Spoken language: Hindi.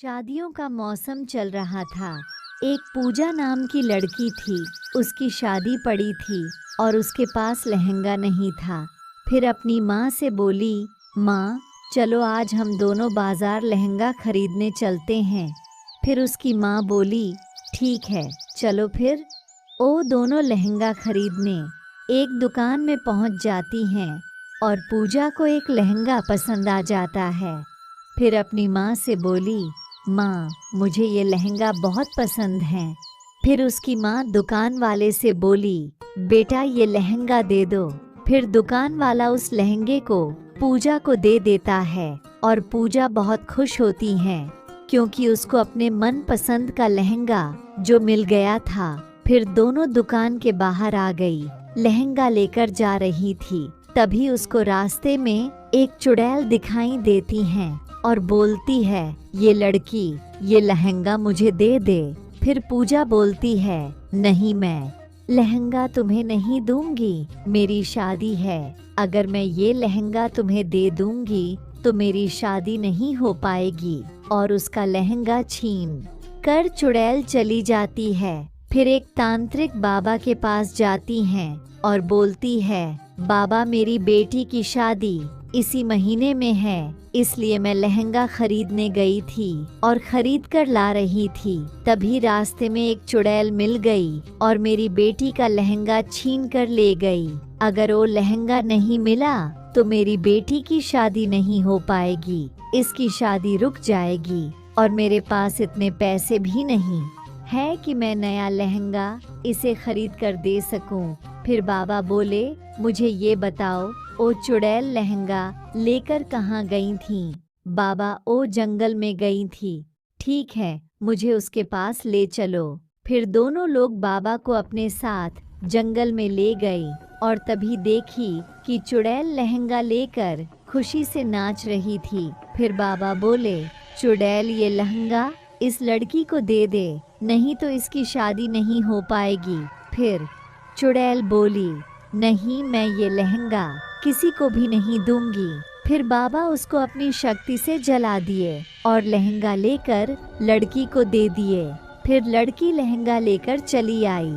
शादियों का मौसम चल रहा था। एक पूजा नाम की लड़की थी। उसकी शादी पड़ी थी और उसके पास लहंगा नहीं था। फिर अपनी माँ से बोली, माँ चलो आज हम दोनों बाजार लहंगा खरीदने चलते हैं। फिर उसकी माँ बोली, ठीक है चलो फिर। वो दोनों लहंगा खरीदने एक दुकान में पहुँच जाती हैं और पूजा को एक लहंगा पसंद आ जाता है। फिर अपनी माँ से बोली, माँ मुझे ये लहंगा बहुत पसंद है। फिर उसकी माँ दुकान वाले से बोली, बेटा ये लहंगा दे दो। फिर दुकान वाला उस लहंगे को पूजा को दे देता है और पूजा बहुत खुश होती है क्योंकि उसको अपने मन पसंद का लहंगा जो मिल गया था। फिर दोनों दुकान के बाहर आ गई, लहंगा लेकर जा रही थी। तभी उसको रास्ते में एक चुड़ैल दिखाई देती है और बोलती है, ये लड़की ये लहंगा मुझे दे दे। फिर पूजा बोलती है, नहीं मैं लहंगा तुम्हें नहीं दूंगी, मेरी शादी है। अगर मैं ये लहंगा तुम्हें दे दूंगी तो मेरी शादी नहीं हो पाएगी। और उसका लहंगा छीन कर चुड़ैल चली जाती है। फिर एक तांत्रिक बाबा के पास जाती हैं और बोलती है, बाबा मेरी बेटी की शादी इसी महीने में है, इसलिए मैं लहंगा खरीदने गई थी और खरीद कर ला रही थी। तभी रास्ते में एक चुड़ैल मिल गई और मेरी बेटी का लहंगा छीन कर ले गई। अगर वो लहंगा नहीं मिला तो मेरी बेटी की शादी नहीं हो पाएगी, इसकी शादी रुक जाएगी और मेरे पास इतने पैसे भी नहीं है कि मैं नया लहंगा इसे खरीद कर दे सकूं। फिर बाबा बोले, मुझे ये बताओ वो चुड़ैल लहंगा लेकर कहाँ गई थी? बाबा ओ जंगल में गई थी। ठीक है मुझे उसके पास ले चलो। फिर दोनों लोग बाबा को अपने साथ जंगल में ले गए और तभी देखी कि चुड़ैल लहंगा लेकर खुशी से नाच रही थी। फिर बाबा बोले, चुड़ैल ये लहंगा इस लड़की को दे दे, नहीं तो इसकी शादी नहीं हो पाएगी। फिर चुड़ैल बोली, नहीं मैं ये लहंगा किसी को भी नहीं दूंगी। फिर बाबा उसको अपनी शक्ति से जला दिए और लहंगा लेकर लड़की को दे दिए। फिर लड़की लहंगा लेकर चली आई।